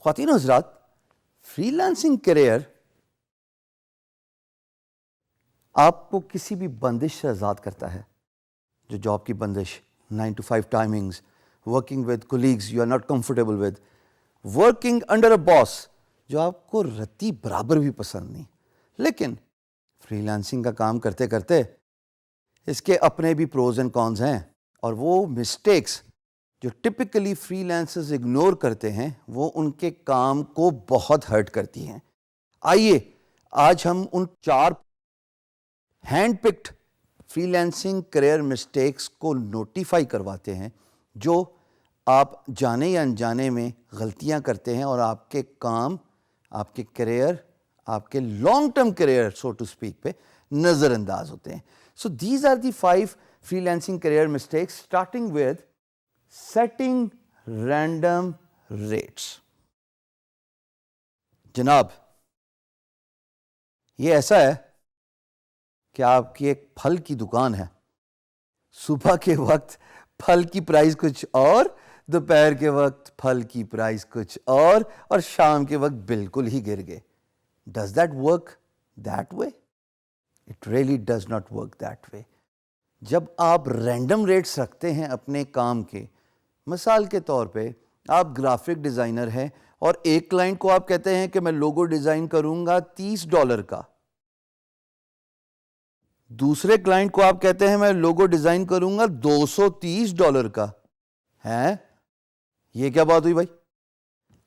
خواتین و حضرات، فری لانسنگ کیریئر آپ کو کسی بھی بندش سے آزاد کرتا ہے. جو جاب کی بندش، 9 to 5 timings, working with colleagues you are not comfortable with, working under a boss جو آپ کو رتی برابر بھی پسند نہیں. لیکن فری لانسنگ کا کام کرتے کرتے اس کے اپنے بھی پروز اینڈ کونز ہیں، اور وہ مسٹیکس جو ٹپکلی فری لانسرز اگنور کرتے ہیں وہ ان کے کام کو بہت ہرٹ کرتی ہیں. آئیے آج ہم ان 4 hand picked freelancing career mistakes کو نوٹیفائی کرواتے ہیں جو آپ جانے یا انجانے میں غلطیاں کرتے ہیں اور آپ کے کام، آپ کے کیریئر، آپ کے long term career so to speak پہ نظر انداز ہوتے ہیں. So these are the 5 freelancing career mistakes, starting with setting random rates. جناب، یہ ایسا ہے کہ آپ کی ایک پھل کی دکان ہے. صبح کے وقت پھل کی پرائز کچھ اور، دوپہر کے وقت پھل کی پرائز کچھ اور شام کے وقت بالکل ہی گر گئے. Does that work that way? It really does not work that way. جب آپ رینڈم ریٹس رکھتے ہیں اپنے کام کے، مثال کے طور پہ آپ گرافک ڈیزائنر ہیں اور ایک کلائنٹ کو آپ کہتے ہیں کہ میں لوگو ڈیزائن کروں گا $30 کا، دوسرے کلائنٹ کو آپ کہتے ہیں میں لوگو ڈیزائن کروں گا $230 کا. ہیں یہ کیا بات ہوئی بھائی؟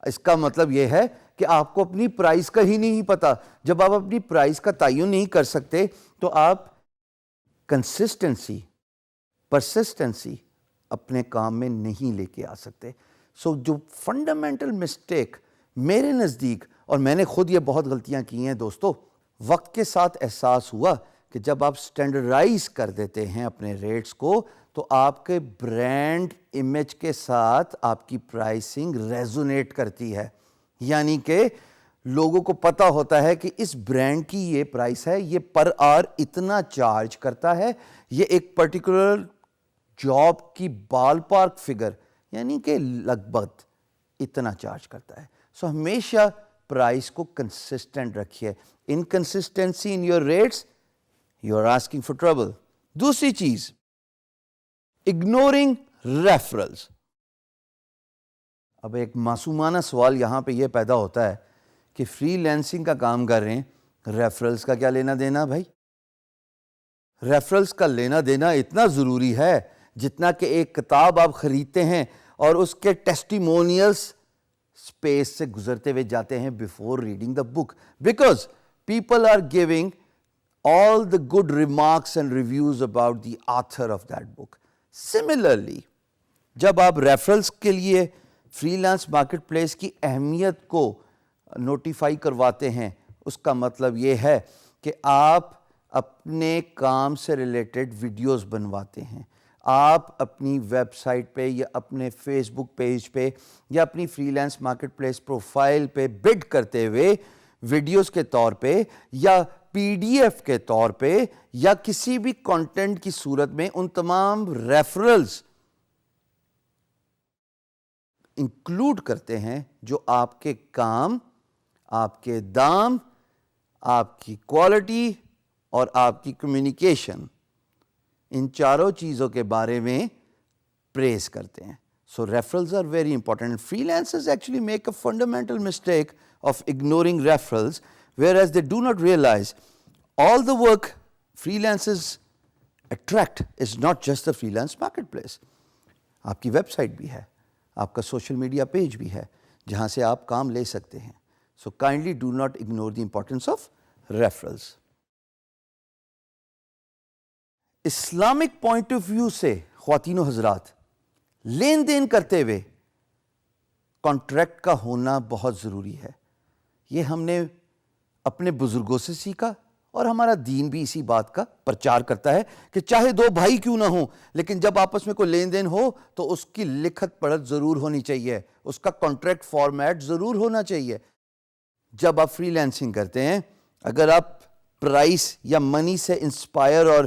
اس کا مطلب یہ ہے کہ آپ کو اپنی پرائز کا ہی نہیں پتا. جب آپ اپنی پرائز کا تعین نہیں کر سکتے تو آپ کنسسٹنسی، پرسسٹنسی اپنے کام میں نہیں لے کے آ سکتے. سو جو فنڈامنٹل مسٹیک میرے نزدیک، اور میں نے خود یہ بہت غلطیاں کی ہیں دوستو، وقت کے ساتھ احساس ہوا کہ جب آپ سٹینڈرڈائز کر دیتے ہیں اپنے ریٹس کو تو آپ کے برانڈ امیج کے ساتھ آپ کی پرائسنگ ریزونیٹ کرتی ہے. یعنی کہ لوگوں کو پتہ ہوتا ہے کہ اس برانڈ کی یہ پرائس ہے، یہ پر آور اتنا چارج کرتا ہے، یہ ایک پرٹیکولر جاب کی بال پارک فگر یعنی کہ لگ بھگ اتنا چارج کرتا ہے. سو ہمیشہ پرائس کو کنسسٹنٹ رکھیے. Inconsistency in your rates, you are asking for trouble. دوسری چیز، اگنورنگ ریفرلز. اب ایک معصومانہ سوال یہاں پہ یہ پیدا ہوتا ہے کہ فری لانسنگ کا کام کر رہے ہیں، ریفرلز کا کیا لینا دینا بھائی؟ ریفرلز کا لینا دینا اتنا ضروری ہے جتنا کہ ایک کتاب آپ خریدتے ہیں اور اس کے ٹیسٹیمونیلز اسپیس سے گزرتے ہوئے جاتے ہیں before reading the book, because people are giving all the good remarks and reviews about the author of that book. Similarly, جب آپ ریفرلز کے لیے فری لانس مارکیٹ پلیس کی اہمیت کو نوٹیفائی کرواتے ہیں، اس کا مطلب یہ ہے کہ آپ اپنے کام سے ریلیٹڈ ویڈیوز بنواتے ہیں. آپ اپنی ویب سائٹ پہ یا اپنے فیس بک پیج پہ یا اپنی free lance market place profile پہ بڈ کرتے ہوئے ویڈیوز کے طور پہ یا PDF کے طور پہ یا کسی بھی کانٹینٹ کی صورت میں ان تمام ریفرلز انکلوڈ کرتے ہیں جو آپ کے کام، آپ کے دام، آپ کی کوالٹی اور آپ کی کمیونیکیشن، ان چاروں چیزوں کے بارے میں پریز کرتے ہیں. So referrals are very important. Freelancers actually make a fundamental mistake of ignoring referrals, whereas they do not realize all the work freelancers attract is not just the freelance marketplace. آپ کی web site بھی ہے، آپ کا social media page بھی ہے جہاں سے آپ کام لے سکتے ہیں. So kindly do not ignore the importance of referrals. Islamic point of view سے خواتین و حضرات، لین دین کرتے ہوئے کانٹریکٹ کا ہونا بہت ضروری ہے. یہ ہم نے اپنے بزرگوں سے سیکھا اور ہمارا دین بھی اسی بات کا پرچار کرتا ہے کہ چاہے 2 بھائی کیوں نہ ہوں لیکن جب آپس میں کوئی لین دین ہو تو اس کی لکھت پڑھت ضرور ہونی چاہیے، اس کا کانٹریکٹ فارمیٹ ضرور ہونا چاہیے. جب آپ فری لینسنگ کرتے ہیں, اگر آپ پرائس یا منی سے انسپائر اور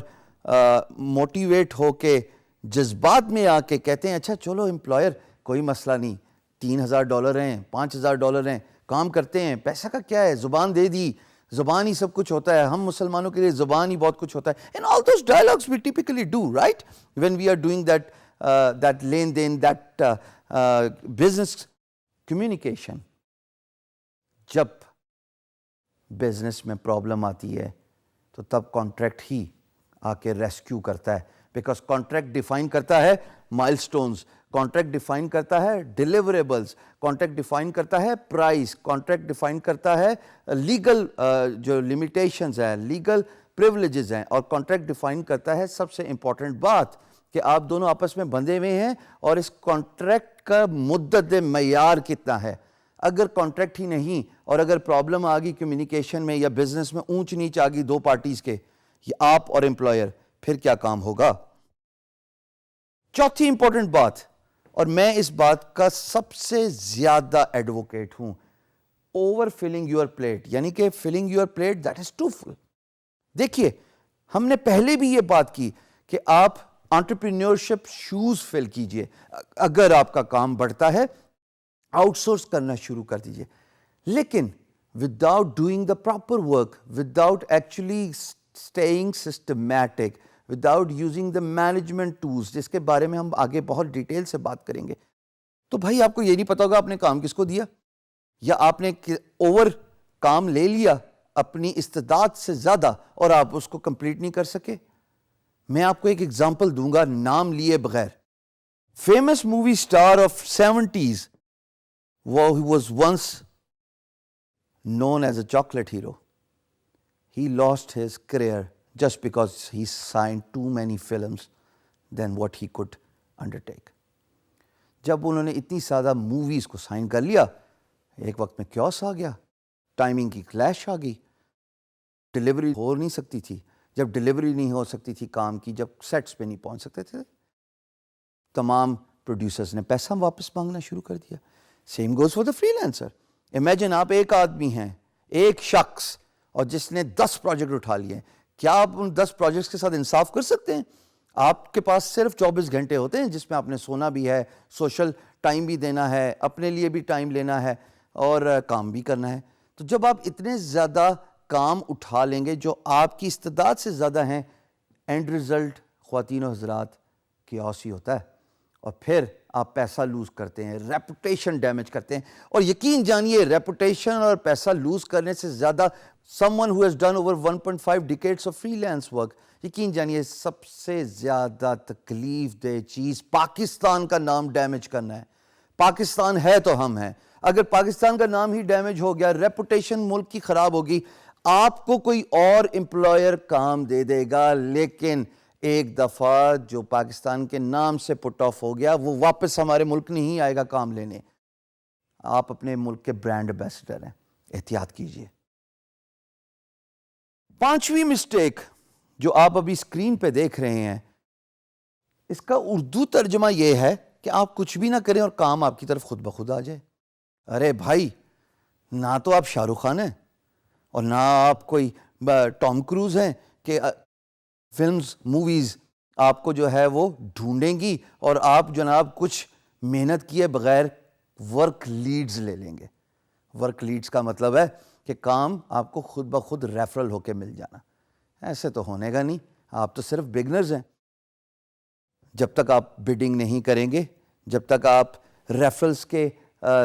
موٹیویٹ ہو کے جذبات میں آ کے کہتے ہیں اچھا چلو امپلائر کوئی مسئلہ نہیں, $3,000 ہیں, $5,000 ہیں, کام کرتے ہیں, پیسہ کا کیا ہے, زبان دے دی, زبان ہی سب کچھ ہوتا ہے, ہم مسلمانوں کے لیے زبان ہی بہت کچھ ہوتا ہے. And all those dialogues we typically do, right? When we are doing that لین دین, that business communication. جب بزنس میں پرابلم آتی ہے تو تب کانٹریکٹ ہی آ کے ریسکیو کرتا ہے, بیکاز کانٹریکٹ ڈیفائن کرتا ہے مائل سٹونز, کانٹریکٹ ڈیفائن کرتا ہے ڈیلیوریبلز, کانٹریکٹ ڈیفائن کرتا ہے پرائس, کانٹریکٹ ڈیفائن کرتا ہے لیگل جو لمیٹیشنز ہیں, لیگل پریولیجز ہیں, اور کانٹریکٹ ڈیفائن کرتا ہے سب سے امپورٹنٹ بات کہ آپ دونوں آپس میں بندھے ہوئے ہیں اور اس کانٹریکٹ کا مدت معیار کتنا ہے. اگر کانٹریکٹ ہی نہیں اور اگر پرابلم آ گئی کمیونیکیشن میں یا بزنس میں اونچ نیچ آ گئی دو پارٹیز کے, یہ آپ اور امپلائر, پھر کیا کام ہوگا. چوتھی امپورٹنٹ بات, اور میں اس بات کا سب سے زیادہ ایڈوکیٹ ہوں, اوور فلنگ یور پلیٹ, یعنی کہ filling your plate that is to fill. دیکھیے ہم نے پہلے بھی یہ بات کی کہ آپ انٹرپرینیورشپ شوز فل کیجئے, اگر آپ کا کام بڑھتا ہے آؤٹ سورس کرنا شروع کر دیجئے, لیکن without doing the proper work, without actually staying systematic, without using the management tools, جس کے بارے میں ہم آگے بہت ڈیٹیل سے بات کریں گے, تو بھائی آپ کو یہ نہیں پتا ہوگا آپ نے کام کس کو دیا, یا آپ نے اوور کام لے لیا اپنی استعداد سے زیادہ اور آپ اس کو کمپلیٹ نہیں کر سکے. میں آپ کو ایک ایگزامپل دوں گا نام لیے بغیر. Famous movie star of 70s, he was once known as a chocolate hero. He lost his career just because he signed too many films than what he could undertake. جب انہوں نے اتنی زیادہ موویز کو سائن کر لیا, ایک وقت میں کیوس آ گیا, ٹائمنگ کی کلیش آ گئی, ڈیلیوری ہو نہیں سکتی تھی. جب ڈیلیوری نہیں ہو سکتی تھی کام کی, جب سیٹس پہ نہیں پہنچ سکتے تھے, تمام پروڈیوسرز نے پیسہ واپس مانگنا شروع کر دیا. Same goes for the free lancer. Imagine آپ ایک آدمی ہیں, ایک شخص, اور جس نے 10 پروجیکٹ اٹھا لیے ہیں. کیا آپ ان 10 پروجیکٹس کے ساتھ انصاف کر سکتے ہیں؟ آپ کے پاس صرف 24 گھنٹے ہوتے ہیں جس میں آپ نے سونا بھی ہے, سوشل ٹائم بھی دینا ہے, اپنے لیے بھی ٹائم لینا ہے اور کام بھی کرنا ہے. تو جب آپ اتنے زیادہ کام اٹھا لیں گے جو آپ کی استعداد سے زیادہ ہیں, اینڈ ریزلٹ خواتین و حضرات کیوس ہی ہوتا ہے, اور پھر آپ پیسہ لوز کرتے ہیں, ریپوٹیشن ڈیمیج کرتے ہیں. اور یقین جانیے ریپوٹیشن اور پیسہ لوز کرنے سے زیادہ someone who has done over 1.5 decades of freelance work, یقین جانیے سب سے زیادہ تکلیف دہ چیز پاکستان کا نام ڈیمیج کرنا ہے. پاکستان ہے تو ہم ہیں, اگر پاکستان کا نام ہی ڈیمیج ہو گیا, ریپوٹیشن ملک کی خراب ہوگی, آپ کو کوئی اور امپلائر کام دے دے گا, لیکن ایک دفعہ جو پاکستان کے نام سے پٹ آف ہو گیا وہ واپس ہمارے ملک نہیں آئے گا کام لینے. آپ اپنے ملک کے برانڈ ایمبیسڈر ہیں, احتیاط کیجئے. 5ویں مسٹیک جو آپ ابھی اسکرین پہ دیکھ رہے ہیں, اس کا اردو ترجمہ یہ ہے کہ آپ کچھ بھی نہ کریں اور کام آپ کی طرف خود بخود آ جائے. ارے بھائی, نہ تو آپ شاہ رخ خان ہیں اور نہ آپ کوئی ٹام کروز ہیں کہ فلمز موویز آپ کو جو ہے وہ ڈھونڈیں گی اور آپ جناب کچھ محنت کیے بغیر ورک لیڈز لے لیں گے. ورک لیڈز کا مطلب ہے کہ کام آپ کو خود بخود ریفرل ہو کے مل جانا. ایسے تو ہونے گا نہیں, آپ تو صرف بگنرز ہیں. جب تک آپ بڈنگ نہیں کریں گے, جب تک آپ ریفرلز کے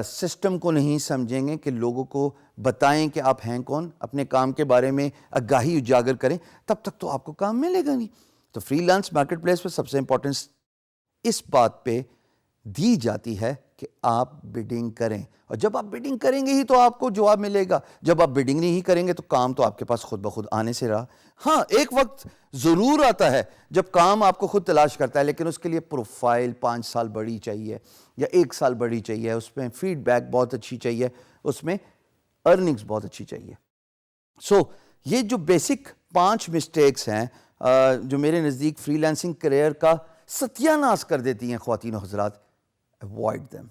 سسٹم کو نہیں سمجھیں گے کہ لوگوں کو بتائیں کہ آپ ہیں کون, اپنے کام کے بارے میں آگاہی اجاگر کریں, تب تک تو آپ کو کام ملے گا نہیں. تو فری لانس مارکیٹ پلیس پہ سب سے امپورٹنس اس بات پہ دی جاتی ہے کہ آپ بڈنگ کریں, اور جب آپ بڈنگ کریں گے ہی تو آپ کو جواب ملے گا. جب آپ بڈنگ نہیں کریں گے تو کام تو آپ کے پاس خود بخود آنے سے رہا. ہاں, ایک وقت ضرور آتا ہے جب کام آپ کو خود تلاش کرتا ہے, لیکن اس کے لیے پروفائل 5 سال بڑی چاہیے یا 1 سال بڑی چاہیے, اس میں فیڈ بیک بہت اچھی چاہیے, اس میں ارننگز بہت اچھی چاہیے. سو یہ جو بیسک 5 مسٹیکس ہیں جو میرے نزدیک فری لانسنگ کریئر کا ستیہ ناش کر دیتی ہیں خواتین و حضرات, اوائڈ دیم.